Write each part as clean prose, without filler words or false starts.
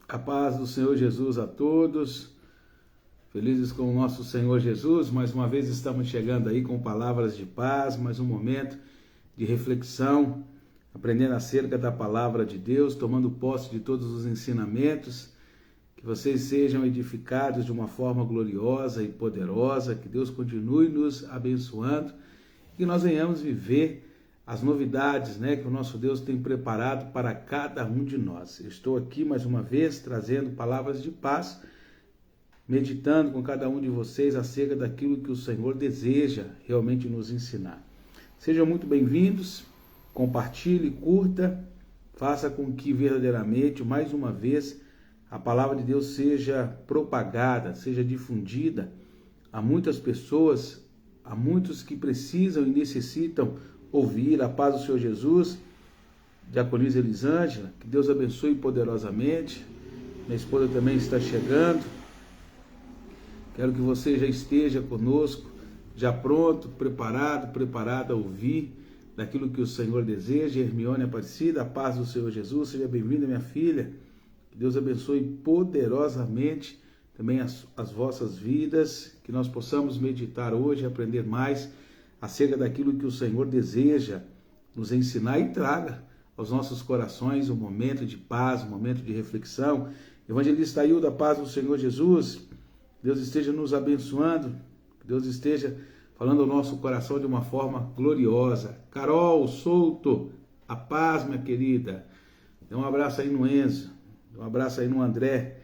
A paz do Senhor Jesus a todos, felizes com o nosso Senhor Jesus. Mais uma vez estamos chegando aí com palavras de paz, mais um momento de reflexão, aprendendo acerca da palavra de Deus, tomando posse de todos os ensinamentos, que vocês sejam edificados de uma forma gloriosa e poderosa, que Deus continue nos abençoando, que nós venhamos viver as novidades, que o nosso Deus tem preparado para cada um de nós. Eu estou aqui mais uma vez trazendo palavras de paz, meditando com cada um de vocês acerca daquilo que o Senhor deseja realmente nos ensinar. Sejam muito bem-vindos, compartilhe, curta, faça com que verdadeiramente, mais uma vez, a palavra de Deus seja propagada, seja difundida a muitas pessoas, a muitos que precisam e necessitam ouvir. A paz do Senhor Jesus, Diaconisa Elisângela, que Deus abençoe poderosamente. Minha esposa também está chegando. Quero que você já esteja conosco, já pronto, preparada a ouvir daquilo que o Senhor deseja. Hermione Aparecida, a paz do Senhor Jesus, seja bem-vinda, minha filha. Que Deus abençoe poderosamente também as vossas vidas, que nós possamos meditar hoje, aprender mais acerca daquilo que o Senhor deseja nos ensinar e traga aos nossos corações um momento de paz, um momento de reflexão. Evangelista Ailda, paz do Senhor Jesus, Deus esteja nos abençoando, Deus esteja falando ao nosso coração de uma forma gloriosa. Carol Souto, a paz, minha querida. Dê um abraço aí no Enzo, dê um abraço aí no André.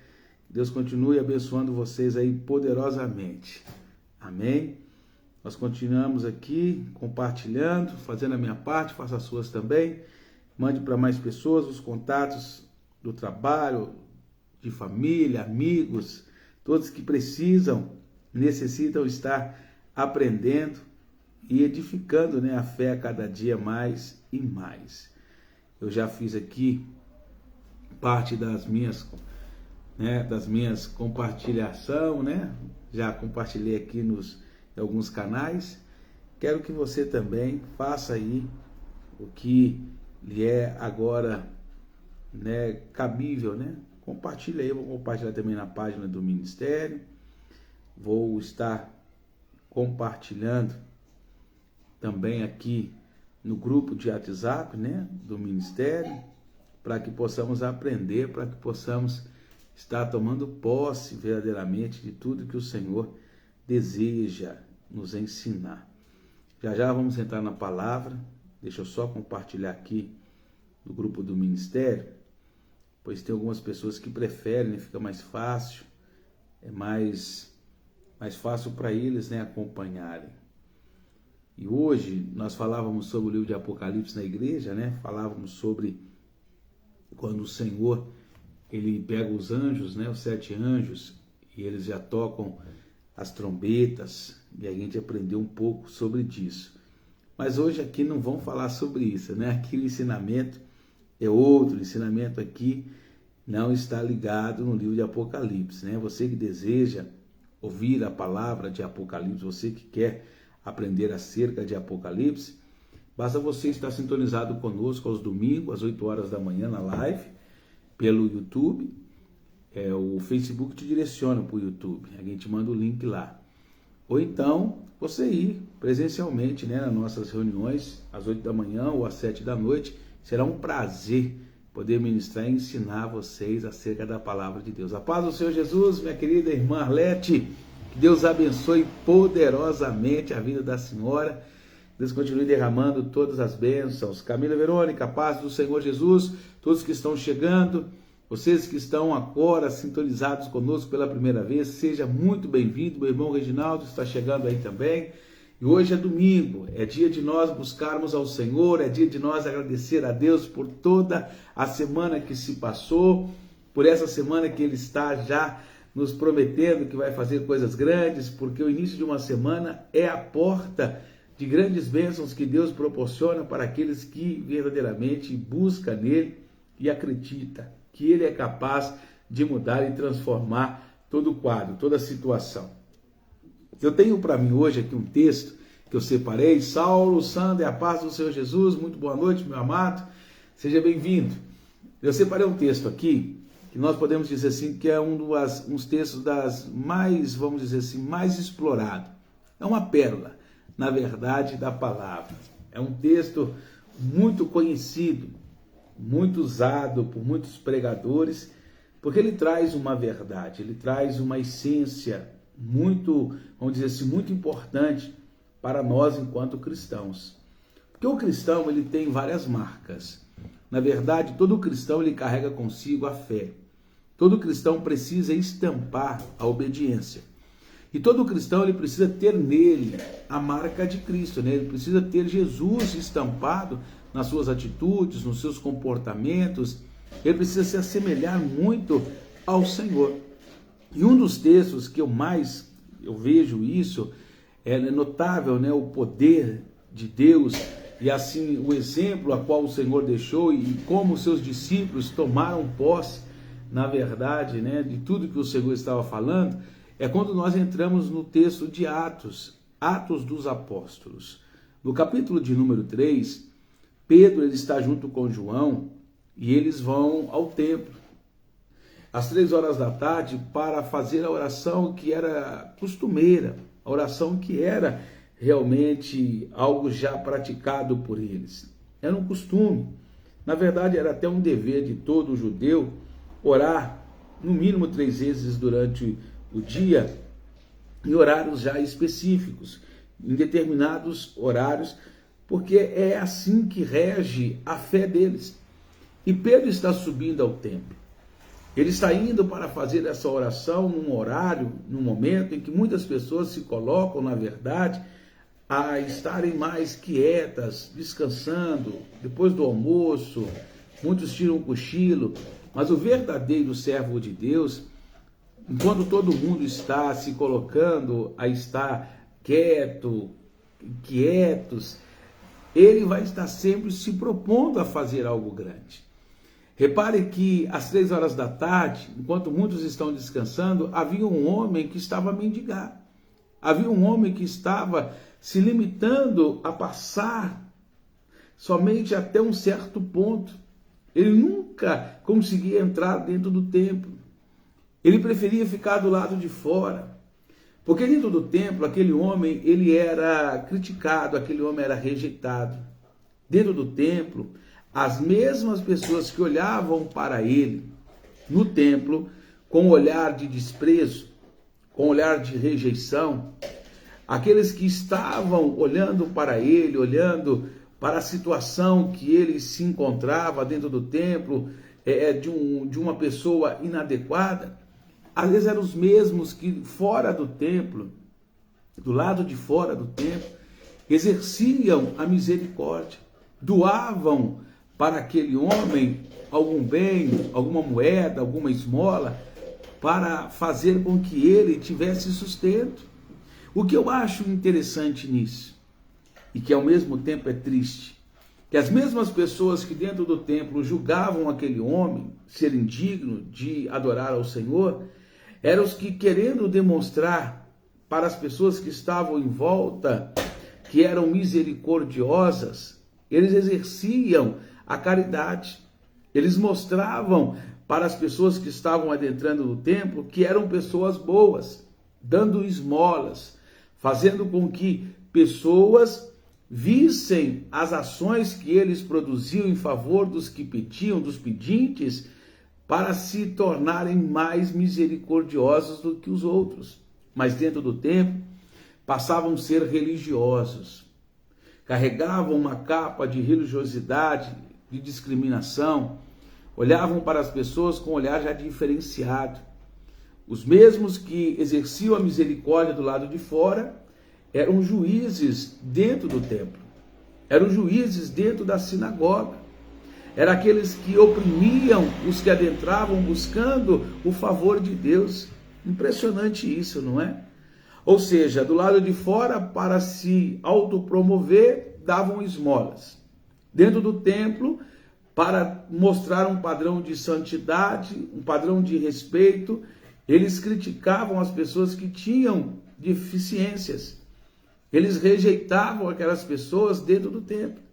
Deus continue abençoando vocês aí poderosamente. Amém? Nós continuamos aqui compartilhando, fazendo a minha parte, faça as suas também. Mande para mais pessoas os contatos do trabalho, de família, amigos, todos que precisam, necessitam estar aprendendo e edificando a fé a cada dia mais e mais. Eu já fiz aqui parte das minhas compartilhação, já compartilhei aqui em alguns canais. Quero que você também faça aí o que lhe é agora cabível, Compartilha aí, eu vou compartilhar também na página do Ministério. Vou estar compartilhando também aqui no grupo de WhatsApp, do Ministério, para que possamos aprender, para que possamos estar tomando posse verdadeiramente de tudo que o Senhor deseja nos ensinar. Já vamos entrar na palavra. Deixa eu só compartilhar aqui no grupo do Ministério, pois tem algumas pessoas que preferem, fica mais fácil, é mais fácil para eles acompanharem. E hoje nós falávamos sobre o livro de Apocalipse na igreja, falávamos sobre quando o Senhor ele pega os anjos, os 7 anjos, e eles já tocam as trombetas, e a gente aprendeu um pouco sobre isso. Mas hoje aqui não vamos falar sobre isso, Aqui o ensinamento é outro, o ensinamento aqui não está ligado no livro de Apocalipse, Você que deseja ouvir a palavra de Apocalipse, você que quer aprender acerca de Apocalipse, basta você estar sintonizado conosco aos domingos, às 8 horas da manhã, na live, pelo YouTube. O Facebook te direciona para o YouTube, a gente manda o link lá. Ou então, você ir presencialmente, nas nossas reuniões, às 8 da manhã ou às 7 da noite. Será um prazer poder ministrar e ensinar vocês acerca da palavra de Deus. A paz do Senhor Jesus, minha querida irmã Arlete, que Deus abençoe poderosamente a vida da senhora. Deus continue derramando todas as bênçãos. Camila Verônica, a paz do Senhor Jesus, todos que estão chegando, vocês que estão agora sintonizados conosco pela primeira vez, seja muito bem-vindo. Meu irmão Reginaldo está chegando aí também. E hoje é domingo, é dia de nós buscarmos ao Senhor, é dia de nós agradecer a Deus por toda a semana que se passou, por essa semana que Ele está já nos prometendo que vai fazer coisas grandes, porque o início de uma semana é a porta de grandes bênçãos que Deus proporciona para aqueles que verdadeiramente buscam nele e acredita que Ele é capaz de mudar e transformar todo o quadro, toda a situação. Eu tenho para mim hoje aqui um texto que eu separei. Saulo, Sander, a paz do Senhor Jesus, muito boa noite, meu amado, seja bem-vindo. Eu separei um texto aqui que nós podemos dizer assim, que é uns textos das mais, vamos dizer assim, mais explorado. É uma pérola, na verdade, da palavra. É um texto muito conhecido, muito usado por muitos pregadores, porque ele traz uma verdade, ele traz uma essência muito, vamos dizer assim, muito importante para nós enquanto cristãos. Porque o cristão, ele tem várias marcas. Na verdade, todo cristão, ele carrega consigo a fé. Todo cristão precisa estampar a obediência. E todo cristão, ele precisa ter nele a marca de Cristo, né? Ele precisa ter Jesus estampado nas suas atitudes, nos seus comportamentos. Ele precisa se assemelhar muito ao Senhor. E um dos textos que eu vejo isso, é notável, né? O poder de Deus e assim o exemplo a qual o Senhor deixou e como os seus discípulos tomaram posse, na verdade, né? De tudo que o Senhor estava falando. É quando nós entramos no texto de Atos dos Apóstolos. No capítulo de número 3, Pedro ele está junto com João e eles vão ao templo, às 3 horas da tarde, para fazer a oração que era costumeira, a oração que era realmente algo já praticado por eles. Era um costume. Na verdade, era até um dever de todo judeu orar no mínimo 3 vezes durante o dia, em horários já específicos, em determinados horários, porque é assim que rege a fé deles. E Pedro está subindo ao templo. Ele está indo para fazer essa oração num horário, num momento em que muitas pessoas se colocam, na verdade, a estarem mais quietas, descansando, depois do almoço, muitos tiram um cochilo, mas o verdadeiro servo de Deus, enquanto todo mundo está se colocando a estar quietos, ele vai estar sempre se propondo a fazer algo grande. Repare que às 3 horas da tarde, enquanto muitos estão descansando, havia um homem que estava a mendigar. Havia um homem que estava se limitando a passar somente até um certo ponto. Ele nunca conseguia entrar dentro do templo. Ele preferia ficar do lado de fora, porque dentro do templo, aquele homem, ele era criticado, aquele homem era rejeitado. Dentro do templo, as mesmas pessoas que olhavam para ele no templo, com olhar de desprezo, com olhar de rejeição, aqueles que estavam olhando para ele, olhando para a situação que ele se encontrava dentro do templo, de uma pessoa inadequada, às vezes eram os mesmos que fora do templo, do lado de fora do templo, exerciam a misericórdia, doavam para aquele homem algum bem, alguma moeda, alguma esmola, para fazer com que ele tivesse sustento. O que eu acho interessante nisso, e que ao mesmo tempo é triste, que as mesmas pessoas que dentro do templo julgavam aquele homem ser indigno de adorar ao Senhor, eram os que, querendo demonstrar para as pessoas que estavam em volta que eram misericordiosas, eles exerciam a caridade. Eles mostravam para as pessoas que estavam adentrando no templo que eram pessoas boas, dando esmolas, fazendo com que pessoas vissem as ações que eles produziam em favor dos que pediam, dos pedintes, para se tornarem mais misericordiosos do que os outros. Mas dentro do templo, passavam a ser religiosos, carregavam uma capa de religiosidade, de discriminação, olhavam para as pessoas com um olhar já diferenciado. Os mesmos que exerciam a misericórdia do lado de fora eram juízes dentro do templo, eram juízes dentro da sinagoga, eram aqueles que oprimiam os que adentravam buscando o favor de Deus. Impressionante isso, não é? Ou seja, do lado de fora, para se autopromover, davam esmolas. Dentro do templo, para mostrar um padrão de santidade, um padrão de respeito, eles criticavam as pessoas que tinham deficiências. Eles rejeitavam aquelas pessoas dentro do templo.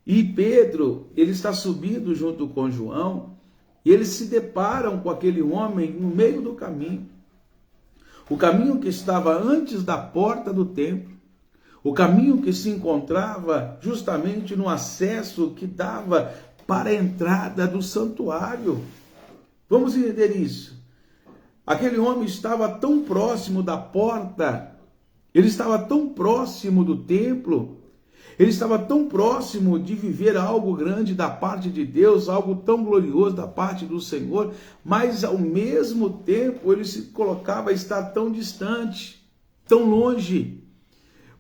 E Pedro, ele está subindo junto com João, E eles se deparam com aquele homem no meio do caminho. O caminho que estava antes da porta do templo. O caminho que se encontrava justamente no acesso que dava para a entrada do santuário. Vamos entender isso. Aquele homem estava tão próximo da porta, ele estava tão próximo do templo, ele estava tão próximo de viver algo grande da parte de Deus, algo tão glorioso da parte do Senhor, mas ao mesmo tempo ele se colocava a estar tão distante, tão longe,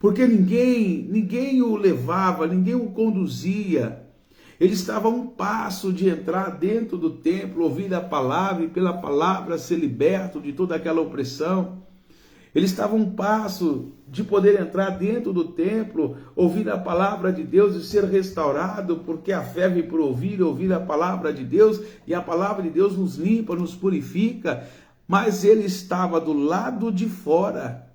porque ninguém o levava, ninguém o conduzia. Ele estava a um passo de entrar dentro do templo, ouvir a palavra e pela palavra ser liberto de toda aquela opressão. Ele estava a um passo de poder entrar dentro do templo, ouvir a palavra de Deus e ser restaurado, porque a fé vem por ouvir a palavra de Deus, e a palavra de Deus nos limpa, nos purifica. Mas ele estava do lado de fora.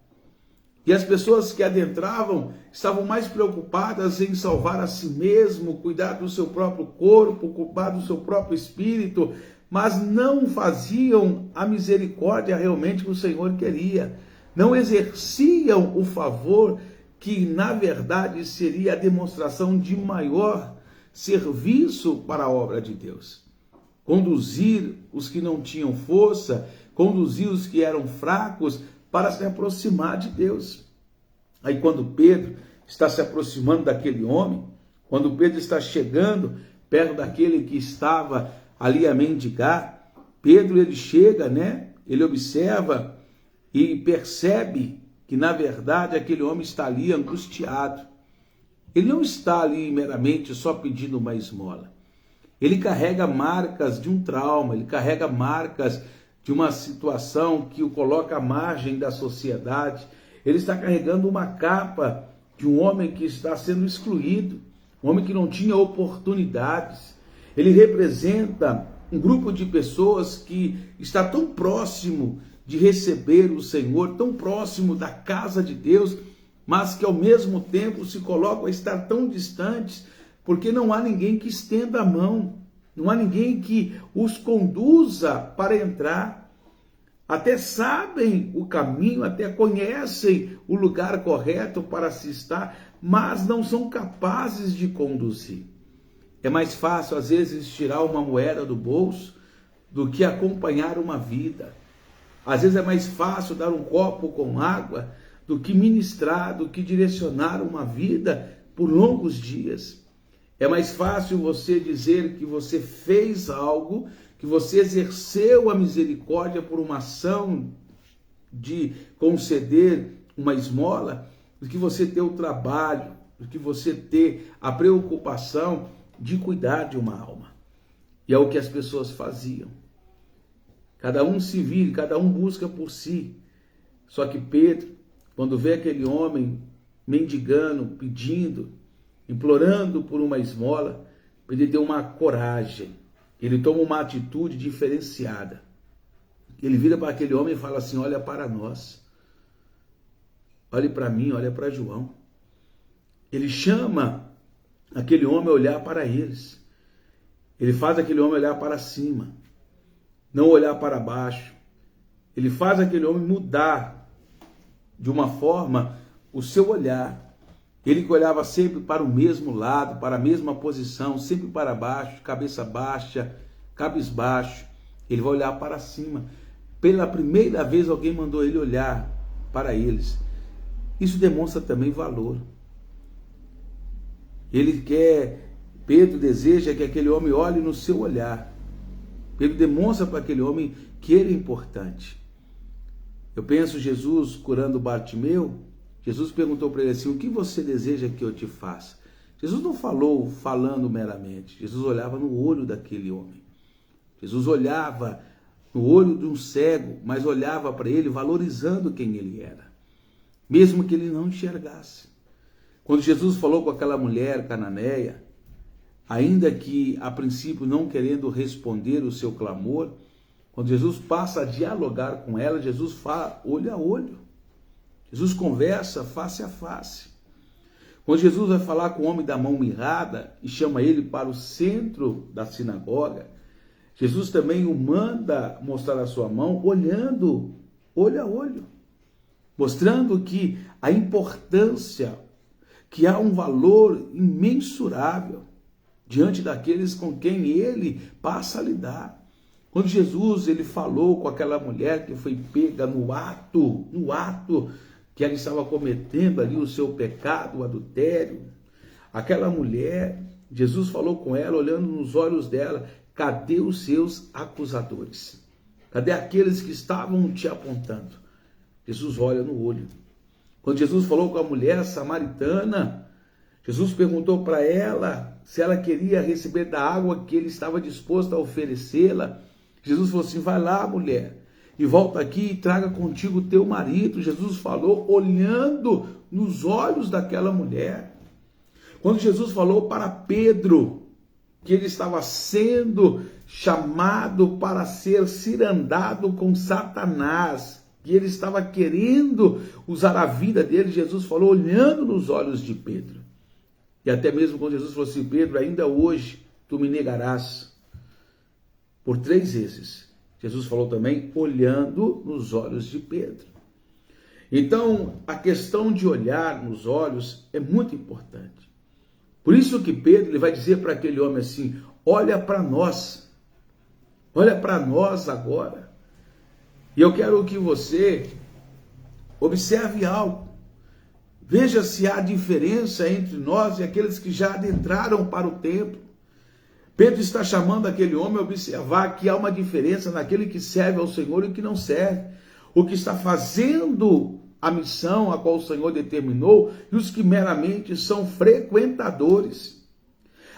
E as pessoas que adentravam estavam mais preocupadas em salvar a si mesmo, cuidar do seu próprio corpo, cuidar do seu próprio espírito, mas não faziam a misericórdia realmente que o Senhor queria. Não exerciam o favor que, na verdade, seria a demonstração de maior serviço para a obra de Deus. Conduzir os que não tinham força, conduzir os que eram fracos, para se aproximar de Deus. Aí quando Pedro está se aproximando daquele homem, quando Pedro está chegando perto daquele que estava ali a mendigar, Pedro ele chega, ele observa e percebe que na verdade aquele homem está ali angustiado. Ele não está ali meramente só pedindo uma esmola. Ele carrega marcas de um trauma, ele carrega marcas de uma situação que o coloca à margem da sociedade. Ele está carregando uma capa de um homem que está sendo excluído, um homem que não tinha oportunidades. Ele representa um grupo de pessoas que está tão próximo de receber o Senhor, tão próximo da casa de Deus, mas que ao mesmo tempo se colocam a estar tão distantes, porque não há ninguém que estenda a mão. Não há ninguém que os conduza para entrar. Até sabem o caminho, até conhecem o lugar correto para se estar, mas não são capazes de conduzir. É mais fácil, às vezes, tirar uma moeda do bolso do que acompanhar uma vida. Às vezes é mais fácil dar um copo com água do que ministrar, do que direcionar uma vida por longos dias. É mais fácil você dizer que você fez algo, que você exerceu a misericórdia por uma ação de conceder uma esmola, do que você ter o trabalho, do que você ter a preocupação de cuidar de uma alma. E é o que as pessoas faziam. Cada um se vira, cada um busca por si. Só que Pedro, quando vê aquele homem mendigando, pedindo, implorando por uma esmola, ele deu uma coragem, ele toma uma atitude diferenciada. Ele vira para aquele homem e fala assim: olha para nós, olhe para mim, olha para João. Ele chama aquele homem a olhar para eles. Ele faz aquele homem olhar para cima, não olhar para baixo. Ele faz aquele homem mudar de uma forma o seu olhar. Ele que olhava sempre para o mesmo lado, para a mesma posição, sempre para baixo, cabeça baixa, cabisbaixo. Ele vai olhar para cima. Pela primeira vez alguém mandou ele olhar para eles. Isso demonstra também valor. Pedro deseja que aquele homem olhe no seu olhar. Pedro demonstra para aquele homem que ele é importante. Eu penso Jesus curando Bartimeu. Jesus perguntou para ele assim: o que você deseja que eu te faça? Jesus não falou falando meramente. Jesus olhava no olho daquele homem. Jesus olhava no olho de um cego, mas olhava para ele valorizando quem ele era, mesmo que ele não enxergasse. Quando Jesus falou com aquela mulher cananeia, ainda que a princípio não querendo responder o seu clamor, quando Jesus passa a dialogar com ela, Jesus fala olho a olho. Jesus conversa face a face. Quando Jesus vai falar com o homem da mão mirrada e chama ele para o centro da sinagoga, Jesus também o manda mostrar a sua mão olhando, olho a olho, mostrando que a importância, que há um valor imensurável diante daqueles com quem ele passa a lidar. Quando Jesus ele falou com aquela mulher que foi pega no ato que ela estava cometendo ali o seu pecado, o adultério, aquela mulher, Jesus falou com ela, olhando nos olhos dela: cadê os seus acusadores? Cadê aqueles que estavam te apontando? Jesus olha no olho. Quando Jesus falou com a mulher samaritana, Jesus perguntou para ela se ela queria receber da água que ele estava disposto a oferecê-la. Jesus falou assim: vai lá, mulher, e volta aqui e traga contigo o teu marido. Jesus falou olhando nos olhos daquela mulher. Quando Jesus falou para Pedro que ele estava sendo chamado para ser cirandado com Satanás, que ele estava querendo usar a vida dele, Jesus falou olhando nos olhos de Pedro. E até mesmo quando Jesus falou assim: Pedro, ainda hoje tu me negarás por 3 vezes. Jesus falou também olhando nos olhos de Pedro. Então, a questão de olhar nos olhos é muito importante. Por isso que Pedro ele vai dizer para aquele homem assim: olha para nós agora. E eu quero que você observe algo. Veja se há diferença entre nós e aqueles que já adentraram para o templo. Pedro está chamando aquele homem a observar que há uma diferença naquele que serve ao Senhor e o que não serve. O que está fazendo a missão a qual o Senhor determinou e os que meramente são frequentadores.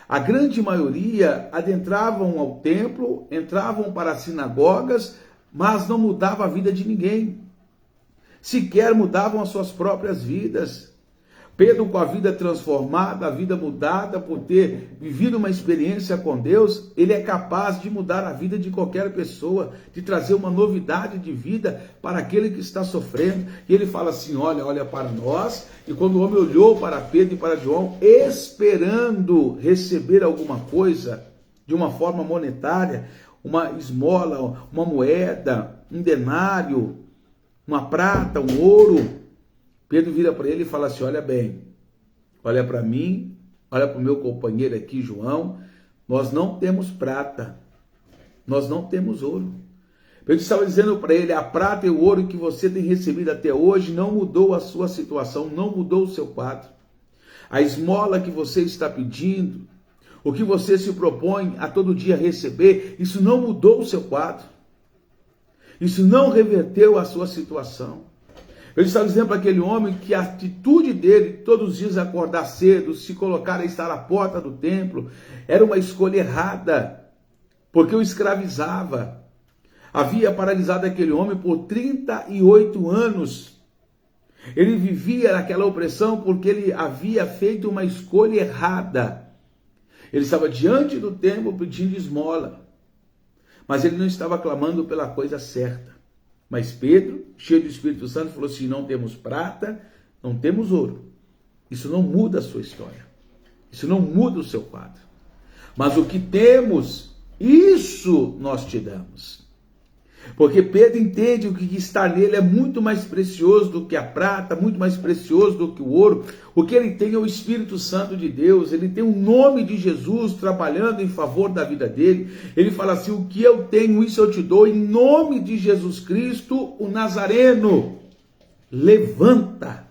A grande maioria adentravam ao templo, entravam para as sinagogas, mas não mudava a vida de ninguém. Sequer mudavam as suas próprias vidas. Pedro, com a vida transformada, a vida mudada, por ter vivido uma experiência com Deus, ele é capaz de mudar a vida de qualquer pessoa, de trazer uma novidade de vida para aquele que está sofrendo. E ele fala assim: olha para nós. E quando o homem olhou para Pedro e para João, esperando receber alguma coisa de uma forma monetária, uma esmola, uma moeda, um denário, uma prata, um ouro, Pedro vira para ele e fala assim: olha bem, olha para mim, olha para o meu companheiro aqui, João, nós não temos prata, nós não temos ouro. Pedro estava dizendo para ele: a prata e o ouro que você tem recebido até hoje não mudou a sua situação, não mudou o seu quadro. A esmola que você está pedindo, o que você se propõe a todo dia receber, isso não mudou o seu quadro. Isso não reverteu a sua situação. Ele está dizendo para aquele homem que a atitude dele, todos os dias acordar cedo, se colocar a estar à porta do templo, era uma escolha errada, porque o escravizava. Havia paralisado aquele homem por 38 anos. Ele vivia naquela opressão porque ele havia feito uma escolha errada. Ele estava diante do templo pedindo esmola, mas ele não estava clamando pela coisa certa. Mas Pedro, cheio do Espírito Santo, falou assim: não temos prata, não temos ouro. Isso não muda a sua história. Isso não muda o seu quadro. Mas o que temos, isso nós te damos. Porque Pedro entende que o que está nele é muito mais precioso do que a prata, muito mais precioso do que o ouro. O que ele tem é o Espírito Santo de Deus, ele tem o nome de Jesus trabalhando em favor da vida dele. Ele fala assim: o que eu tenho, isso eu te dou, em nome de Jesus Cristo, o Nazareno. Levanta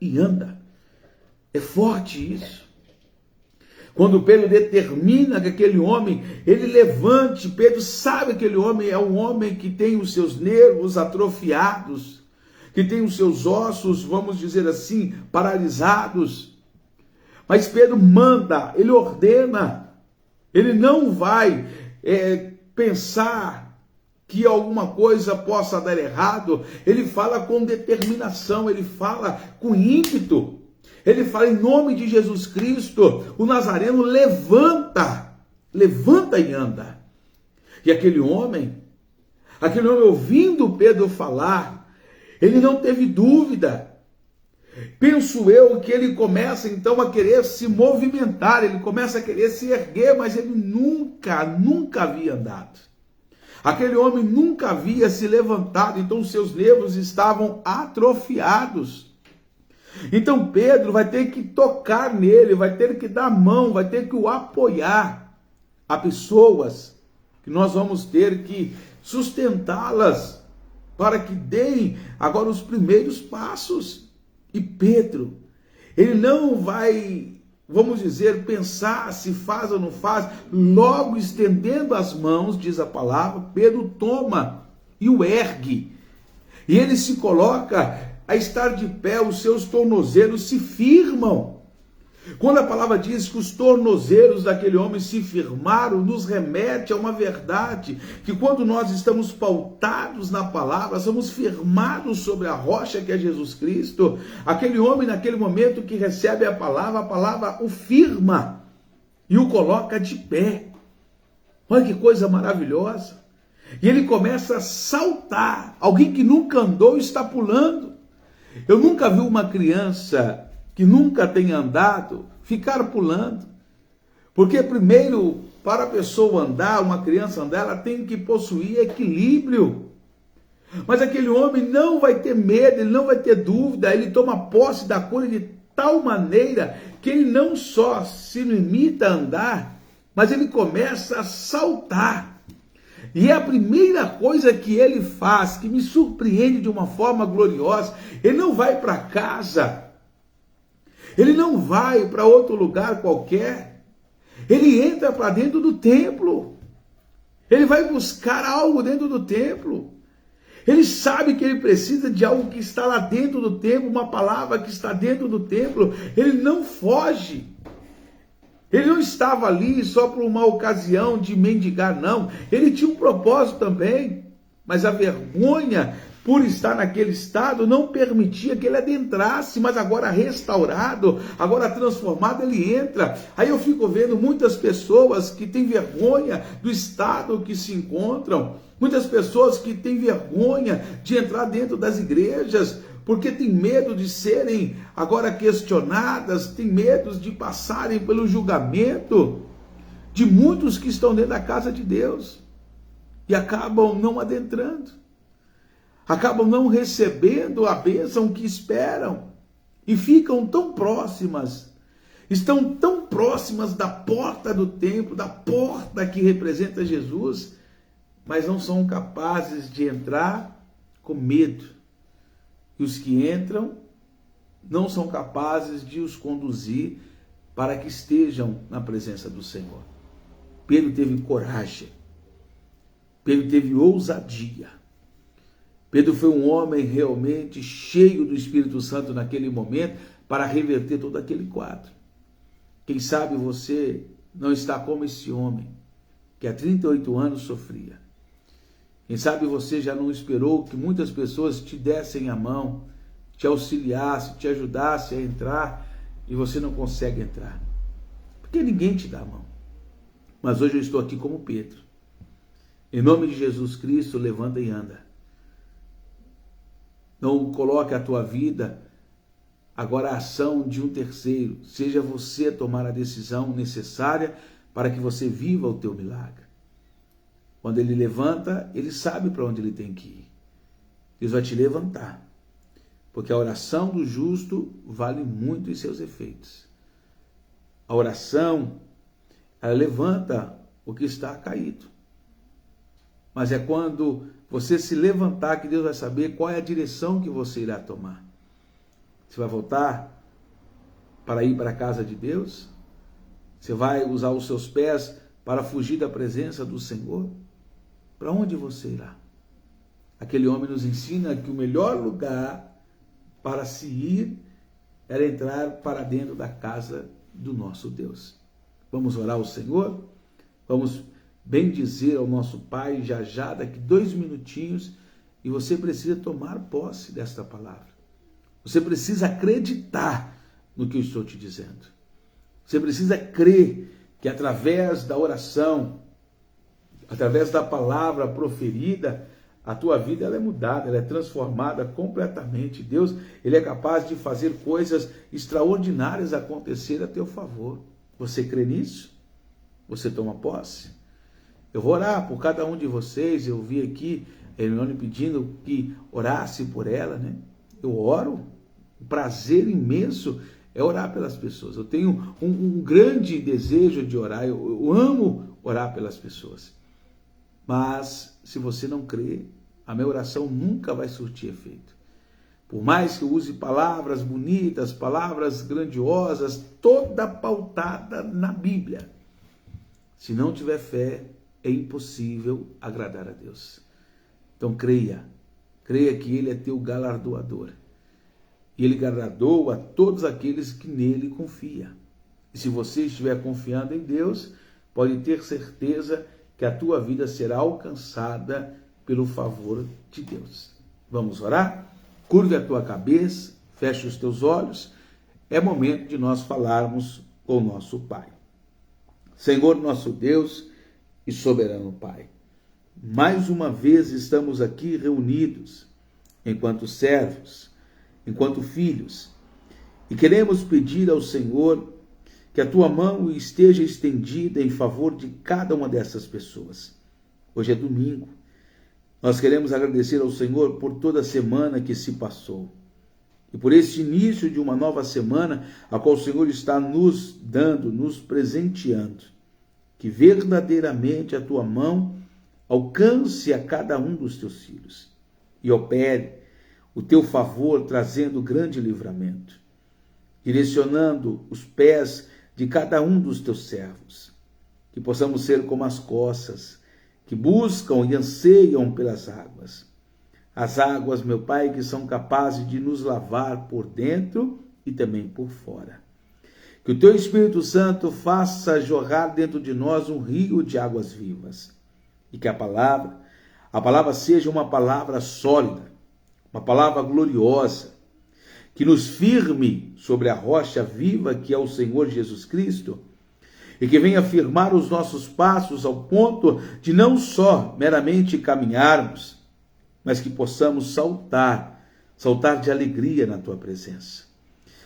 e anda. É forte isso. Quando Pedro determina que aquele homem, ele levante, Pedro sabe que aquele homem é um homem que tem os seus nervos atrofiados, que tem os seus ossos, vamos dizer assim, paralisados. Mas Pedro manda, ele ordena, ele não vai pensar que alguma coisa possa dar errado, ele fala com determinação, ele fala com ímpeto. Ele fala: em nome de Jesus Cristo, o Nazareno, levanta e anda. E aquele homem ouvindo Pedro falar, ele não teve dúvida. Penso eu que ele começa então a querer se movimentar, ele começa a querer se erguer, mas ele nunca havia andado. Aquele homem nunca havia se levantado, então seus nervos estavam atrofiados. Então Pedro vai ter que tocar nele, vai ter que dar a mão, vai ter que o apoiar. Há pessoas que nós vamos ter que sustentá-las para que deem agora os primeiros passos. E Pedro, ele não vai, vamos dizer, pensar se faz ou não faz, logo estendendo as mãos, diz a palavra, Pedro toma e o ergue. E ele se coloca a estar de pé, os seus tornozelos se firmam. Quando a palavra diz que os tornozelos daquele homem se firmaram, nos remete a uma verdade, que quando nós estamos pautados na palavra, somos firmados sobre a rocha que é Jesus Cristo, aquele homem naquele momento que recebe a palavra o firma e o coloca de pé. Olha que coisa maravilhosa. E ele começa a saltar. Alguém que nunca andou está pulando. Eu nunca vi uma criança que nunca tenha andado ficar pulando. Porque primeiro, para a pessoa andar, uma criança andar, ela tem que possuir equilíbrio. Mas aquele homem não vai ter medo, ele não vai ter dúvida, ele toma posse da coisa de tal maneira que ele não só se limita a andar, mas ele começa a saltar. E é a primeira coisa que ele faz, que me surpreende de uma forma gloriosa. Ele não vai para casa, ele não vai para outro lugar qualquer, ele entra para dentro do templo, ele vai buscar algo dentro do templo. Ele sabe que ele precisa de algo que está lá dentro do templo, uma palavra que está dentro do templo. Ele não foge. Ele não estava ali só por uma ocasião de mendigar, não. Ele tinha um propósito também. Mas a vergonha por estar naquele estado não permitia que ele adentrasse. Mas agora restaurado, agora transformado, ele entra. Aí eu fico vendo muitas pessoas que têm vergonha do estado que se encontram. Muitas pessoas que têm vergonha de entrar dentro das igrejas, porque tem medo de serem agora questionadas, tem medo de passarem pelo julgamento de muitos que estão dentro da casa de Deus e acabam não adentrando, acabam não recebendo a bênção que esperam e ficam tão próximas, estão tão próximas da porta do templo, da porta que representa Jesus, mas não são capazes de entrar com medo. E os que entram não são capazes de os conduzir para que estejam na presença do Senhor. Pedro teve coragem. Pedro teve ousadia. Pedro foi um homem realmente cheio do Espírito Santo naquele momento para reverter todo aquele quadro. Quem sabe você não está como esse homem que há 38 anos sofria. Quem sabe você já não esperou que muitas pessoas te dessem a mão, te auxiliassem, te ajudassem a entrar e você não consegue entrar. Porque ninguém te dá a mão. Mas hoje eu estou aqui como Pedro. Em nome de Jesus Cristo, levanta e anda. Não coloque a tua vida agora a ação de um terceiro. Seja você a tomar a decisão necessária para que você viva o teu milagre. Quando ele levanta, ele sabe para onde ele tem que ir. Deus vai te levantar. Porque a oração do justo vale muito em seus efeitos. A oração, ela levanta o que está caído. Mas é quando você se levantar que Deus vai saber qual é a direção que você irá tomar. Você vai voltar para ir para a casa de Deus? Você vai usar os seus pés para fugir da presença do Senhor? Para onde você irá? Aquele homem nos ensina que o melhor lugar para se ir era entrar para dentro da casa do nosso Deus. Vamos orar ao Senhor? Vamos bendizer ao nosso Pai já daqui 2 minutinhos e você precisa tomar posse desta palavra. Você precisa acreditar no que eu estou te dizendo. Você precisa crer que através da oração, através da palavra proferida, a tua vida ela é mudada, ela é transformada completamente. Deus, ele é capaz de fazer coisas extraordinárias acontecer a teu favor. Você crê nisso? Você toma posse? Eu vou orar por cada um de vocês. Eu vi aqui a Hermione pedindo que orasse por ela, né? Eu oro. Um prazer imenso é orar pelas pessoas. Eu tenho um grande desejo de orar. Eu amo orar pelas pessoas. Mas se você não crê, a minha oração nunca vai surtir efeito. Por mais que eu use palavras bonitas, palavras grandiosas, toda pautada na Bíblia, se não tiver fé, é impossível agradar a Deus. Então creia que Ele é teu galardoador. E Ele galardoa a todos aqueles que nele confiam. E se você estiver confiando em Deus, pode ter certeza que a tua vida será alcançada pelo favor de Deus. Vamos orar? Curve a tua cabeça, feche os teus olhos. É momento de nós falarmos com o nosso Pai. Senhor, nosso Deus e soberano Pai, mais uma vez estamos aqui reunidos enquanto servos, enquanto filhos, e queremos pedir ao Senhor que a tua mão esteja estendida em favor de cada uma dessas pessoas. Hoje é domingo. Nós queremos agradecer ao Senhor por toda a semana que se passou e por este início de uma nova semana, a qual o Senhor está nos dando, nos presenteando. Que verdadeiramente a tua mão alcance a cada um dos teus filhos e opere o teu favor, trazendo grande livramento, direcionando os pés de cada um dos teus servos. Que possamos ser como as corças, que buscam e anseiam pelas águas. As águas, meu Pai, que são capazes de nos lavar por dentro e também por fora. Que o teu Espírito Santo faça jorrar dentro de nós um rio de águas vivas. E que a palavra seja uma palavra sólida, uma palavra gloriosa, que nos firme sobre a rocha viva que é o Senhor Jesus Cristo, e que venha firmar os nossos passos ao ponto de não só meramente caminharmos, mas que possamos saltar de alegria na tua presença,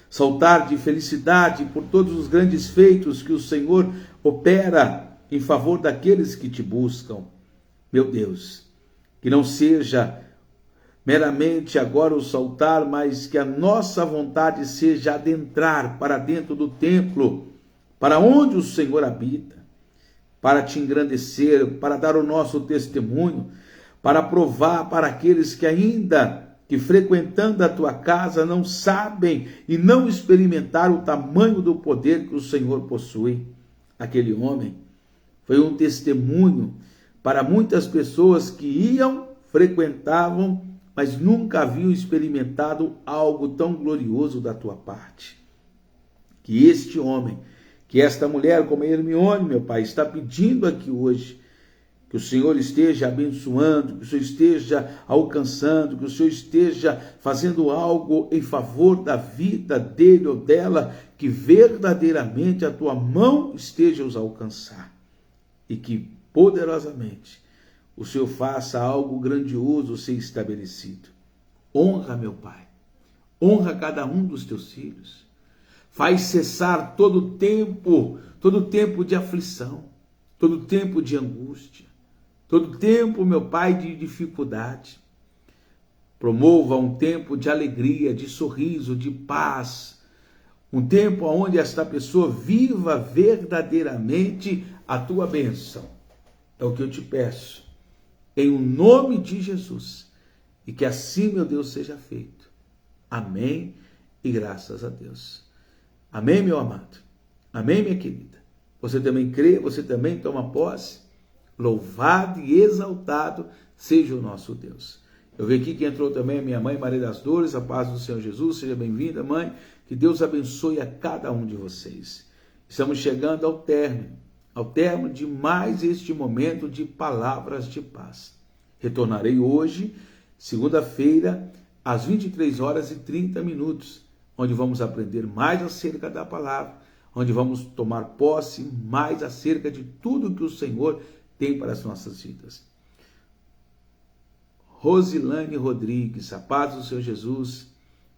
saltar de felicidade por todos os grandes feitos que o Senhor opera em favor daqueles que te buscam. Meu Deus, que não seja meramente agora o saltar, mas que a nossa vontade seja adentrar para dentro do templo, para onde o Senhor habita, para te engrandecer, para dar o nosso testemunho, para provar para aqueles que ainda, que frequentando a tua casa, não sabem e não experimentaram o tamanho do poder que o Senhor possui. Aquele homem foi um testemunho para muitas pessoas que iam, frequentavam, mas nunca haviam experimentado algo tão glorioso da tua parte. Que este homem, que esta mulher, como a Hermione, meu Pai, está pedindo aqui hoje, que o Senhor esteja abençoando, que o Senhor esteja alcançando, que o Senhor esteja fazendo algo em favor da vida dele ou dela, que verdadeiramente a tua mão esteja os alcançar e que poderosamente o Senhor faça algo grandioso ser estabelecido. Honra, meu Pai, honra cada um dos teus filhos. Faz cessar todo tempo de aflição, todo tempo de angústia, todo tempo, meu Pai, de dificuldade. Promova um tempo de alegria, de sorriso, de paz. Um tempo onde esta pessoa viva verdadeiramente a tua bênção. É o que eu te peço, em o nome de Jesus. E que assim, meu Deus, seja feito. Amém e graças a Deus. Amém, meu amado? Amém, minha querida? Você também crê? Você também toma posse? Louvado e exaltado seja o nosso Deus. Eu vi aqui que entrou também a minha mãe, Maria das Dores, a paz do Senhor Jesus. Seja bem-vinda, mãe. Que Deus abençoe a cada um de vocês. Estamos chegando ao término de mais este momento de palavras de paz. Retornarei hoje, segunda-feira, às 23h30, onde vamos aprender mais acerca da palavra, onde vamos tomar posse mais acerca de tudo que o Senhor tem para as nossas vidas. Rosilane Rodrigues, a paz do Senhor Jesus,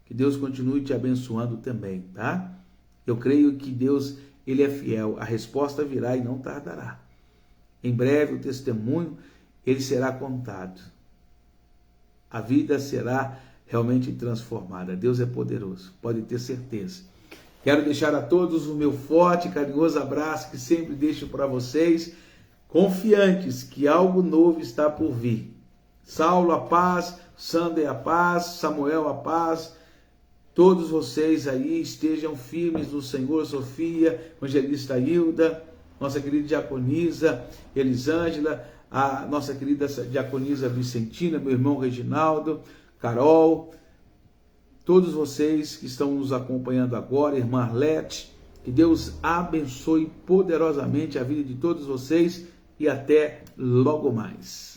que Deus continue te abençoando também, tá? Eu creio que Deus, Ele é fiel, a resposta virá e não tardará. Em breve o testemunho ele será contado. A vida será realmente transformada. Deus é poderoso, pode ter certeza. Quero deixar a todos o meu forte e carinhoso abraço que sempre deixo para vocês, confiantes que algo novo está por vir. Saulo, a paz. Sander, a paz. Samuel, a paz. Todos vocês aí estejam firmes no Senhor. Sofia, evangelista Hilda, nossa querida diaconisa Elisângela, a nossa querida diaconisa Vicentina, meu irmão Reginaldo, Carol, todos vocês que estão nos acompanhando agora, irmã Arlete, que Deus abençoe poderosamente a vida de todos vocês e até logo mais.